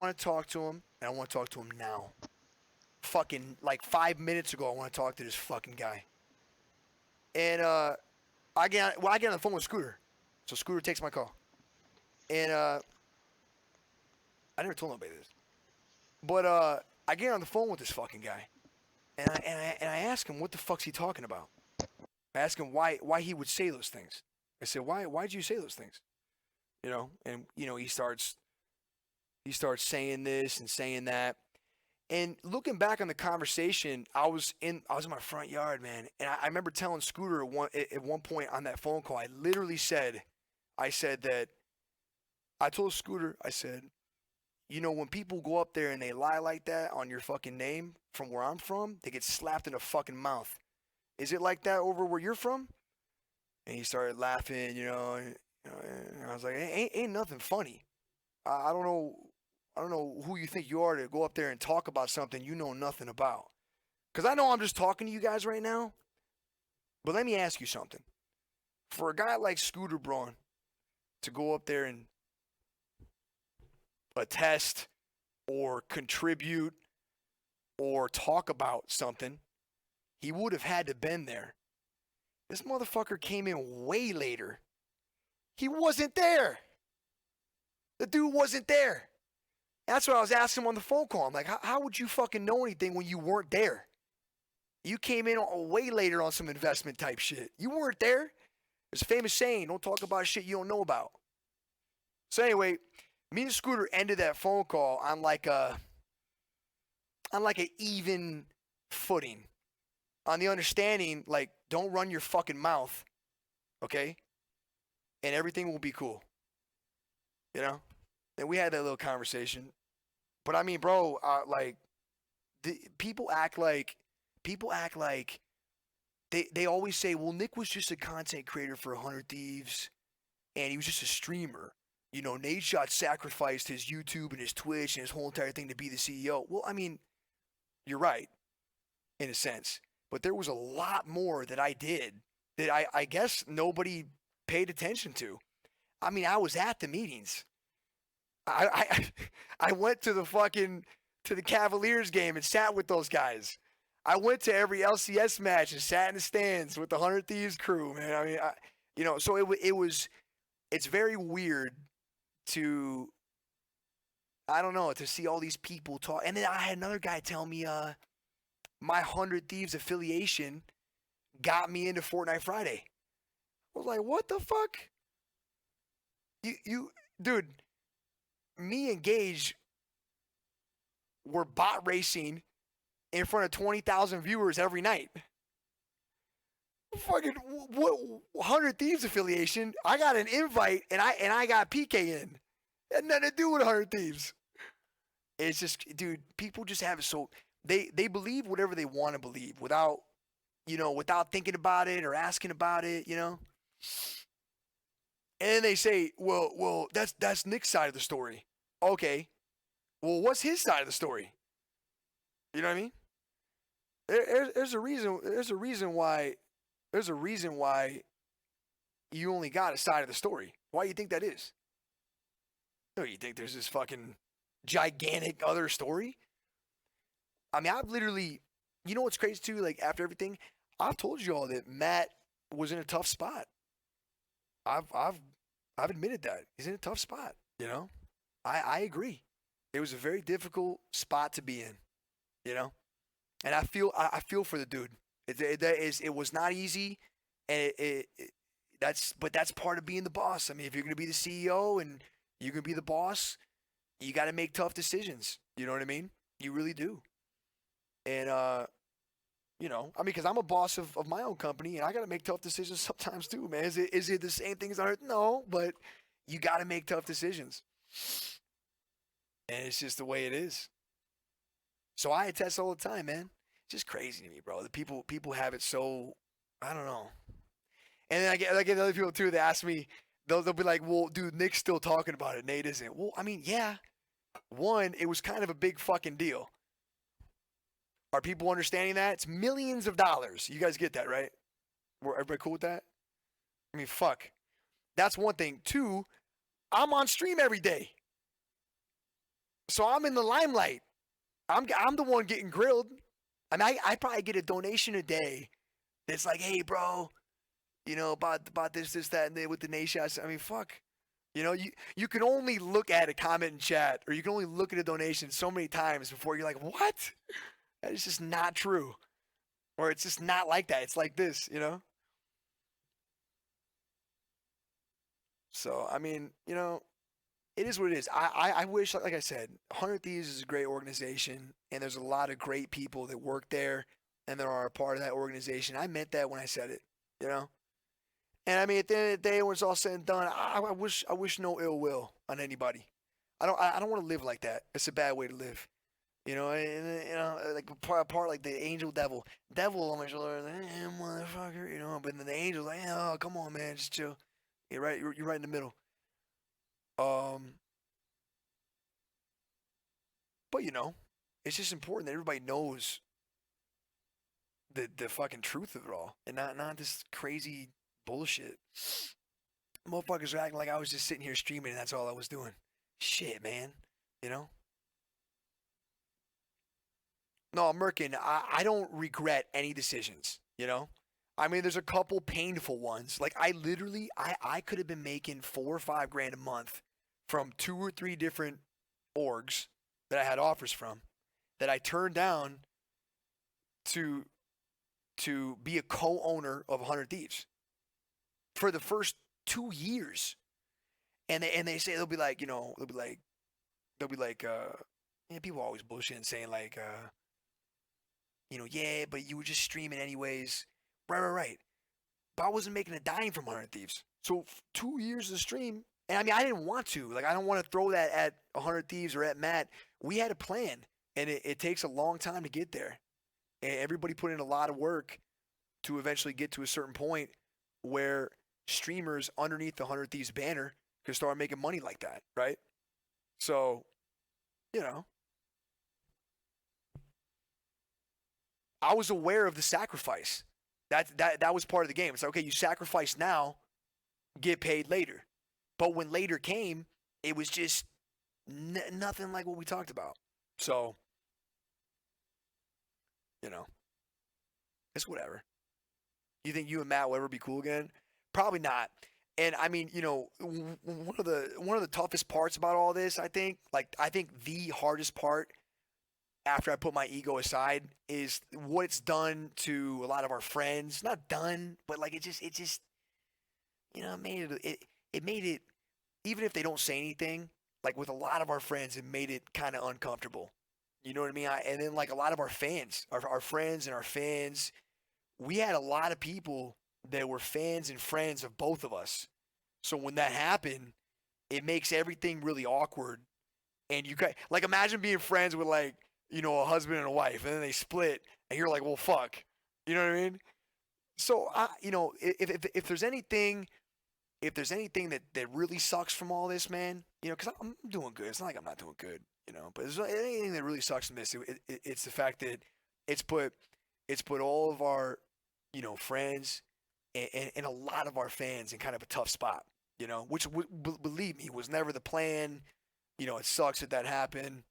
want to talk to him, and I want to talk to him now. Fucking like 5 minutes ago, I want to talk to this fucking guy. And I get on the phone with Scooter, so Scooter takes my call, and I never told nobody this, but I get on the phone with this fucking guy, and I ask him what the fuck's he talking about. I ask him why he would say those things. I said why'd you say those things? And he starts saying this and saying that. And looking back on the conversation, I was in my front yard, man, and I remember telling Scooter at one point on that phone call, I literally said, I said that I told Scooter, I said, when people go up there and they lie like that on your fucking name from where I'm from, they get slapped in the fucking mouth. Is it like that over where you're from? And he started laughing. And I was like, ain't nothing funny. I don't know. I don't know who you think you are to go up there and talk about something you know nothing about. Because I know I'm just talking to you guys right now. But let me ask you something. For a guy like Scooter Braun to go up there and attest or contribute or talk about something, he would have had to been there. This motherfucker came in way later. He wasn't there. The dude wasn't there. That's what I was asking him on the phone call. I'm like, how would you fucking know anything when you weren't there? You came in way later on some investment type shit. You weren't there. There's a famous saying, don't talk about shit you don't know about. So anyway, me and Scooter ended that phone call on like an even footing. On the understanding, like, don't run your fucking mouth, okay? And everything will be cool. And we had that little conversation. But I mean, bro, like, people act like they always say, well, Nick was just a content creator for 100 Thieves, and he was just a streamer. Nadeshot sacrificed his YouTube and his Twitch and his whole entire thing to be the CEO. Well, I mean, you're right, in a sense. But there was a lot more that I did that I guess nobody paid attention to. I mean, I was at the meetings. I I went to the Cavaliers game and sat with those guys. I went to every LCS match and sat in the stands with the 100 Thieves crew, man. I mean, so it's very weird to, I don't know, to see all these people talk. And then I had another guy tell me my 100 Thieves affiliation got me into Fortnite Friday. I was like, what the fuck? Dude, me and Gage were bot racing in front of 20,000 viewers every night. Fucking what 100 Thieves affiliation? I got an invite and I got PK in. It had nothing to do with 100 Thieves. It's just, dude, people just have it so they believe whatever they want to believe without thinking about it or asking about it. And they say, well, that's Nick's side of the story. Okay, well, what's his side of the story? You know what I mean? There's a reason. There's a reason why. There's a reason why you only got a side of the story. Why do you think that is? No, you think there's this fucking gigantic other story? I mean, I've literally, what's crazy too? Like, after everything, I've told you all that Matt was in a tough spot. I've admitted that he's in a tough spot. I agree. It was a very difficult spot to be in. And I feel for the dude. It was not easy, and that's part of being the boss. I mean, if you're gonna be the CEO and you're gonna be the boss, you got to make tough decisions. You know what I mean? You really do. And I mean, because I'm a boss of my own company, and I got to make tough decisions sometimes too, man. Is it the same thing as I heard? No, but you got to make tough decisions, and it's just the way it is. So I attest all the time, man. It's just crazy to me, bro. The people have it so, I don't know. And then I get other people too that ask me, they'll be like, well, dude, Nick's still talking about it. Nate isn't. Well, I mean, yeah. One, it was kind of a big fucking deal. Are people understanding that? It's millions of dollars. You guys get that, right? Everybody cool with that? I mean, fuck. That's one thing. Two, I'm on stream every day. So I'm in the limelight. I'm the one getting grilled. I mean, I probably get a donation a day. It's like, hey, bro, about this, that, and with the Nadeshot. I mean, fuck. You can only look at a comment in chat, or you can only look at a donation so many times before you're like, what? That is just not true. Or it's just not like that. It's like this. So, I mean, it is what it is. I wish, like I said, 100 Thieves is a great organization, and there's a lot of great people that work there and that are a part of that organization. I meant that when I said it. And I mean, at the end of the day, when it's all said and done, I wish no ill will on anybody. I don't want to live like that. It's a bad way to live. Like part like the angel devil on my shoulder, hey, motherfucker. But then the angel's like, oh, come on, man, just chill. You're right. You're right in the middle. Um, but it's just important that everybody knows the fucking truth of it all, and not this crazy bullshit. Motherfuckers are acting like I was just sitting here streaming and that's all I was doing. Shit, man. You know? No, Merkin, I don't regret any decisions. I mean, there's a couple painful ones. Like, I could have been making 4 or 5 grand a month from 2 or 3 different orgs that I had offers from that I turned down to be a co-owner of 100 Thieves for the first 2 years. And they say people always bullshit and saying like, yeah, but you were just streaming anyways. Right. But I wasn't making a dime from 100 Thieves. So 2 years of stream, and I mean, I didn't want to. Like, I don't want to throw that at 100 Thieves or at Matt. We had a plan, and it takes a long time to get there. And everybody put in a lot of work to eventually get to a certain point where streamers underneath the 100 Thieves banner can start making money like that, right? So, I was aware of the sacrifice. That was part of the game. It's like, okay, you sacrifice now, get paid later. But when later came, it was just nothing like what we talked about. So, it's whatever. You think you and Matt will ever be cool again? Probably not. And I mean, one of the toughest parts about all this, I think the hardest part after I put my ego aside is what it's done to a lot of our friends. Not done, but like it just it made it even if they don't say anything, like with a lot of our friends, it made it kind of uncomfortable. You know what I mean? And then like a lot of our fans, our friends and our fans, we had a lot of people that were fans and friends of both of us. So when that happened, it makes everything really awkward. And you got like imagine being friends with like a husband and a wife, and then they split, and you're like, well, fuck. You know what I mean? So if there's anything that really sucks from all this, man, because I'm doing good. It's not like I'm not doing good, But if there's anything that really sucks from this, it's the fact that it's put all of our friends and a lot of our fans in kind of a tough spot, which believe me was never the plan. It sucks that happened,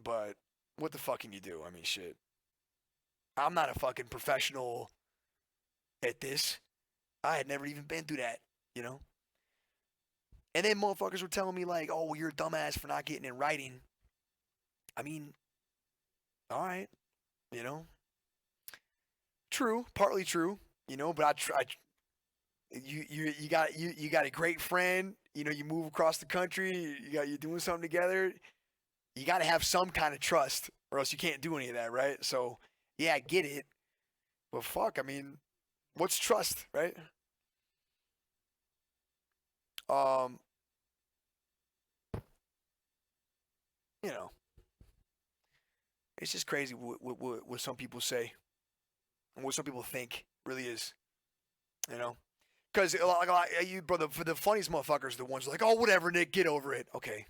but what the fuck can you do? I mean, shit. I'm not a fucking professional at this. I had never even been through that. And then motherfuckers were telling me like, "Oh, well, you're a dumbass for not getting in writing." I mean, all right, true, partly true, But I try. You got a great friend. You move across the country. You're doing something together. You got to have some kind of trust, or else you can't do any of that, right? So, yeah, I get it, but fuck, I mean, what's trust, right? Um, you know, it's just crazy what some people say and what some people think really is, you know. Because you, brother, for the funniest motherfuckers, the ones like, oh, whatever, Nick, get over it. Okay.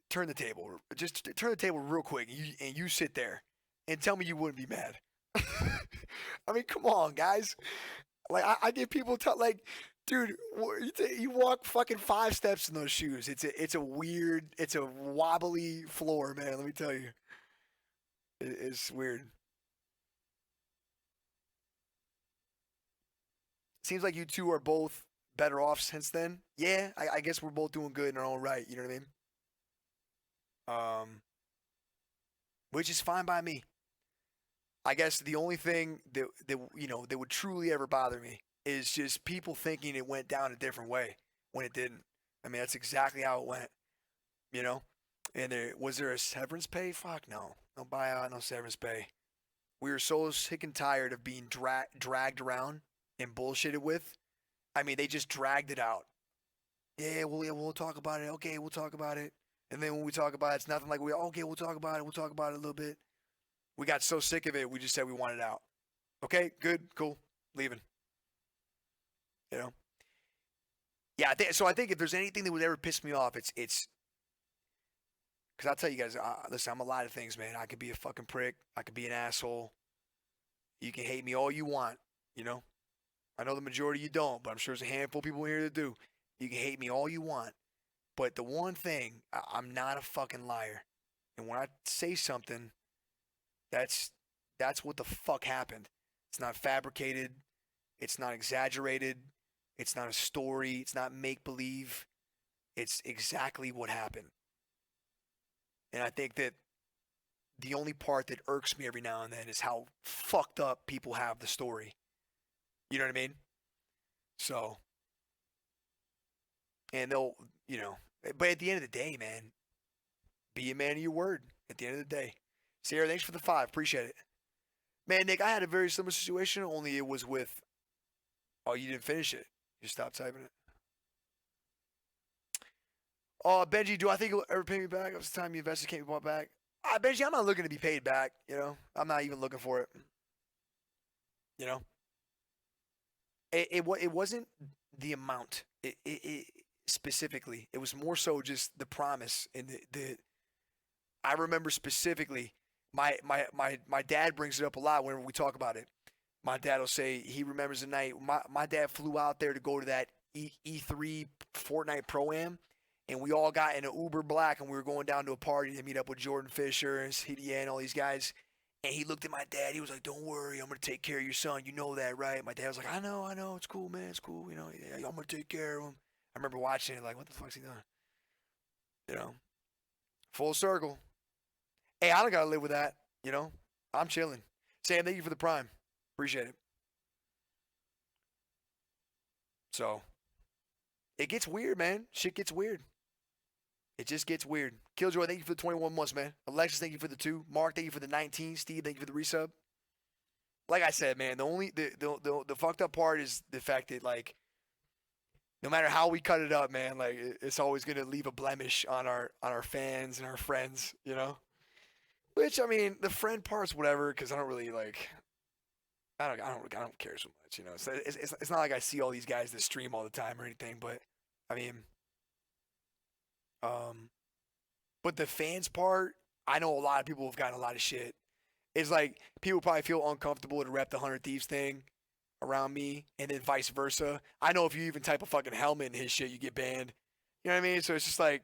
Turn the table. Just turn the table real quick, and you sit there and tell me you wouldn't be mad. I mean, come on, guys. Like I get people like Dude, you walk fucking 5 steps in those shoes. It's a weird, it's a wobbly floor, man. Let me tell you, it's weird. Seems like you two are both better off since then. Yeah, I guess we're both doing good in our own right. You know what I mean? Which is fine by me. I guess the only thing that would truly ever bother me is just people thinking it went down a different way when it didn't. I mean, that's exactly how it went. You know? And there a severance pay? Fuck no, no buyout, no severance pay. We were so sick and tired of being dragged around and bullshitted with. I mean, they just dragged it out. Yeah, we'll talk about it. Okay, we'll talk about it. And then when we talk about it, it's nothing like okay, we'll talk about it. We'll talk about it a little bit. We got so sick of it, we just said we wanted out. Okay, good, cool, leaving. You know? Yeah, I think if there's anything that would ever piss me off, it's because I'll tell you guys, listen, I'm a lot of things, man. I could be a fucking prick. I could be an asshole. You can hate me all you want, you know? I know the majority of you don't, but I'm sure there's a handful of people here that do. You can hate me all you want. But the one thing, I'm not a fucking liar. And when I say something, that's what the fuck happened. It's not fabricated. It's not exaggerated. It's not a story. It's not make believe. It's exactly what happened. And I think that the only part that irks me every now and then is how fucked up people have the story. You know what I mean? So, and but at the end of the day, man, be a man of your word at the end of the day. Sierra, thanks for the 5. Appreciate it. Man, Nick, I had a very similar situation, only it was with, oh, you didn't finish it. You stopped typing it. Oh, Benji, do I think you'll ever pay me back? It was the time you invested can't be bought back. Benji, I'm not looking to be paid back, you know? I'm not even looking for it. You know? It wasn't the amount. It specifically. It was more so just the promise and the I remember specifically my dad brings it up a lot whenever we talk about it. My dad will say he remembers the night my dad flew out there to go to that E3 Fortnite Pro-Am, and we all got in an Uber Black and we were going down to a party to meet up with Jordan Fisher and CDA and all these guys. And he looked at my dad. He was like, "Don't worry, I'm gonna take care of your son. You know that, right?" My dad was like, "I know. It's cool, man. It's cool. You know, yeah, I'm gonna take care of him." I remember watching it like, "What the fuck's he doing?" You know, full circle. Hey, I don't gotta live with that. You know, I'm chilling. Sam, thank you for the prime. Appreciate it. So, it gets weird, man. Shit gets weird. It just gets weird. Killjoy, thank you for the 21 months, man. Alexis, thank you for the 2. Mark, thank you for the 19. Steve, thank you for the resub. Like I said, man, the fucked up part is the fact that, like, no matter how we cut it up, man, like, it's always gonna leave a blemish on our fans and our friends, you know. Which, I mean, the friend part's whatever, because I don't really like. I don't care so much, you know. So it's not like I see all these guys that stream all the time or anything, but I mean, um, but the fans part, I know a lot of people have gotten a lot of shit. It's like people probably feel uncomfortable to rep the 100 Thieves thing around me, and then vice versa. I know if you even type a fucking helmet in his shit, you get banned. You know what I mean? So it's just like,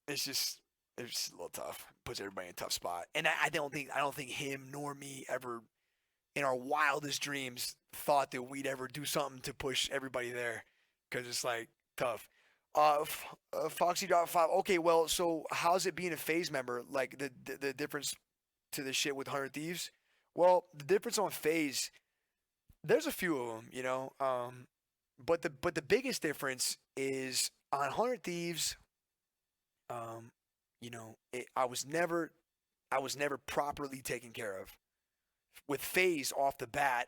it's just a little tough. Puts everybody in a tough spot. And I don't think him nor me ever, in our wildest dreams, thought that we'd ever do something to push everybody there, because it's like tough. Foxy drop 5. Okay, well, so how's it being a Faze member? Like the difference to the shit with 100 Thieves? Well, the difference on Faze, there's a few of them, you know. But the biggest difference is on 100 Thieves. You know, I was never properly taken care of. With Faze off the bat,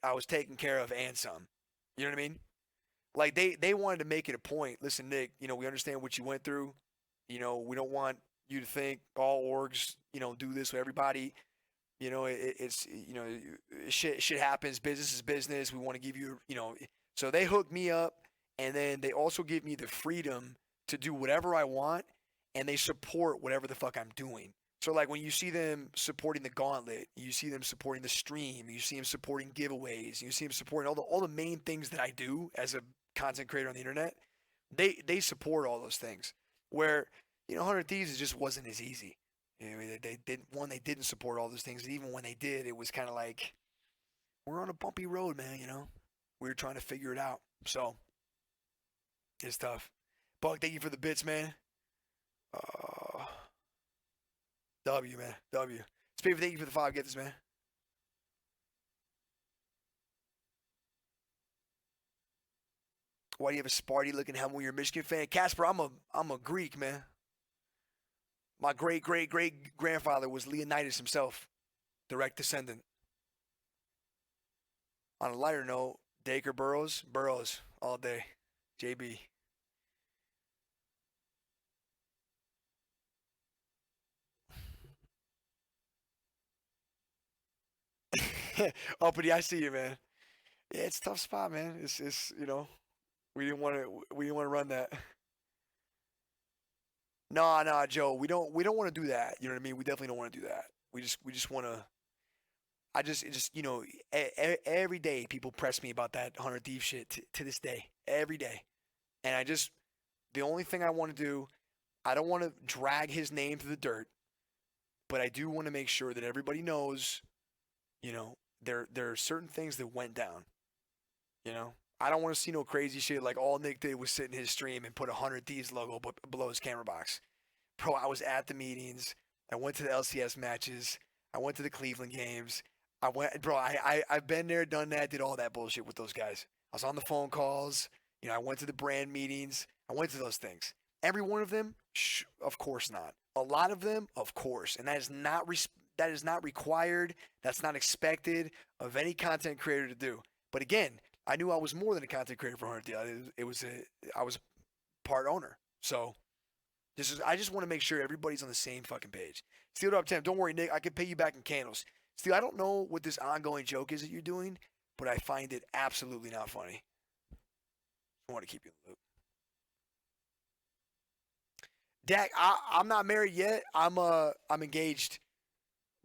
I was taken care of and some. You know what I mean? Like they wanted to make it a point. Listen, Nick, you know, we understand what you went through. You know, we don't want you to think all orgs, you know, do this with everybody. You know, it's you know, shit happens. Business is business. We want to give you, you know, so they hooked me up, and then they also give me the freedom to do whatever I want, and they support whatever the fuck I'm doing. So like when you see them supporting the gauntlet, you see them supporting the stream, you see them supporting giveaways, you see them supporting all the main things that I do as a content creator on the internet. They support all those things. Where 100 Thieves just wasn't as easy. They didn't support all those things. And even when they did, it was kind of like we're on a bumpy road, man. We were trying to figure it out. So it's tough. Buck, thank you for the bits, man. W, man. W. Spaver, thank you for the 5. Get this, man. Why do you have a Sparty looking helmet when you're a Michigan fan? Casper, I'm a Greek, man. My great great great grandfather was Leonidas himself, direct descendant. On a lighter note, Dacre Burrows all day. JB. Uppity, I see you, man. Yeah, it's a tough spot, man. It's we didn't want to run that. Nah, Joe. We don't want to do that. You know what I mean? We definitely don't want to do that. We just want to. I just it just every day people press me about that 100 Thief shit to this day, every day, and the only thing I want to do, I don't want to drag his name through the dirt, but I do want to make sure that everybody knows, there are certain things that went down. I don't want to see no crazy shit like all Nick did was sit in his stream and put a 100 Thieves logo below his camera box. Bro, I was at the meetings. I went to the LCS matches. I went to the Cleveland games. I've been there, done that, did all that bullshit with those guys. I was on the phone calls. I went to the brand meetings. I went to those things. Every one of them, of course not. A lot of them, of course, and that is not required. That's not expected of any content creator to do. But again, I knew I was more than a content creator for 100. I was part owner. So I just want to make sure everybody's on the same fucking page. Steel Up 10. Don't worry, Nick. I can pay you back in candles. Steel, I don't know what this ongoing joke is that you're doing, but I find it absolutely not funny. I want to keep you in the loop. Dak, I'm not married yet. I'm engaged,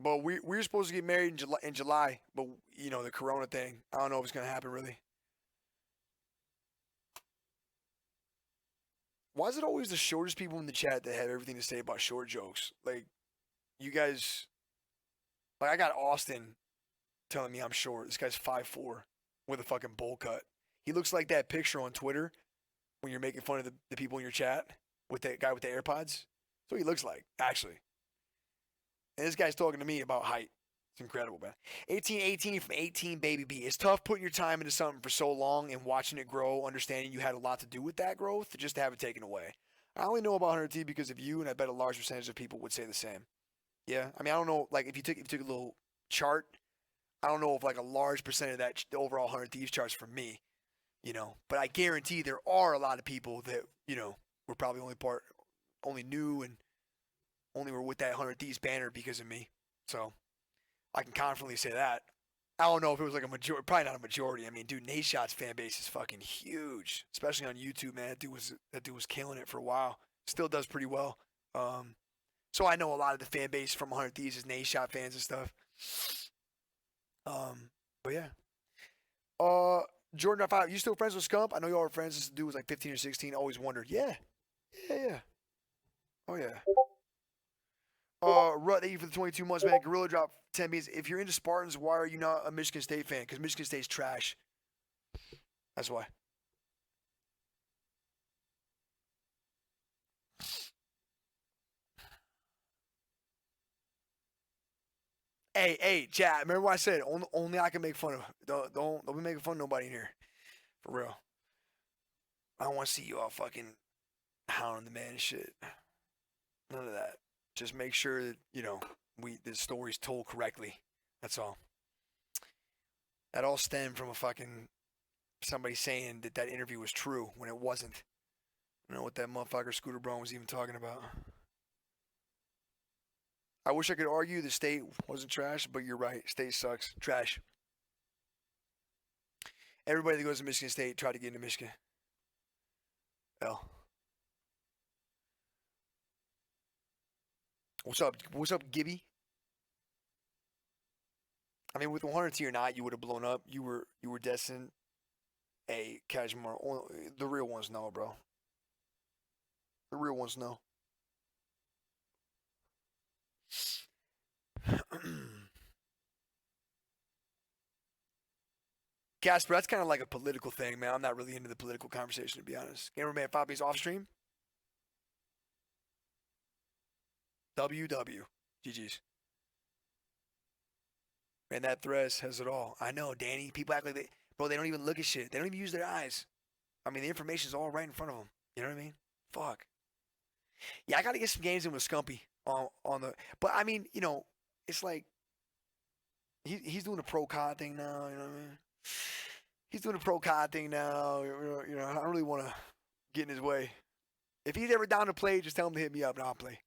but we're supposed to get married in July. But the Corona thing. I don't know if it's gonna happen really. Why is it always the shortest people in the chat that have everything to say about short jokes? Like, you guys, like I got Austin telling me I'm short. This guy's 5'4" with a fucking bowl cut. He looks like that picture on Twitter when you're making fun of the people in your chat with that guy with the AirPods. That's what he looks like, actually. And this guy's talking to me about height. It's incredible, man. 1818 from 18 Baby B. It's tough putting your time into something for so long and watching it grow, understanding you had a lot to do with that growth, just to have it taken away. I only know about 100T because of you, and I bet a large percentage of people would say the same. Yeah, I mean, I don't know. Like, if you took a little chart, I don't know if like a large percentage of that the overall 100 Thieves charts for me, But I guarantee there are a lot of people that were probably only new and only were with that 100 Thieves banner because of me. So I can confidently say that. I don't know if it was like a majority, probably not a majority. I mean, dude, Nadeshot's fan base is fucking huge, especially on YouTube, man. That dude was killing it for a while. Still does pretty well. So I know a lot of the fan base from 100 Thieves is Nadeshot fans and stuff. But yeah. Jordan 5, you still friends with Scump? I know y'all were friends. This dude was like 15 or 16. Always wondered. Yeah. Oh yeah. Rut, thank you for the 22 months, man. Gorilla drop 10 beats. If you're into Spartans, why are you not a Michigan State fan? Because Michigan State's trash. That's why. Hey, chat. Remember what I said? Only I can make fun of. Don't be making fun of nobody in here. For real. I don't want to see you all fucking hounding the man and shit. None of that. Just make sure that, the story's told correctly. That's all. That all stemmed from somebody saying that interview was true when it wasn't. I don't know what that motherfucker Scooter Braun was even talking about. I wish I could argue the state wasn't trash, but you're right. State sucks. Trash. Everybody that goes to Michigan State tried to get into Michigan. Hell. What's up? What's up, Gibby? I mean, with 100T or not, you would have blown up. You were destined. Hey, Kashmir, the real ones know, bro. The real ones know. Casper, that's kind of like a political thing, man. I'm not really into the political conversation, to be honest. Gamerman Poppy's off stream. WW. GG's. Man, that Thresh has it all. I know, Danny. People act like bro, they don't even look at shit. They don't even use their eyes. I mean, the information's all right in front of them. You know what I mean? Fuck. Yeah, I got to get some games in with Scumpy on the. But I mean, it's like he's doing the pro COD thing now. You know what I mean? He's doing the pro COD thing now. I don't really want to get in his way. If he's ever down to play, just tell him to hit me up and I'll play.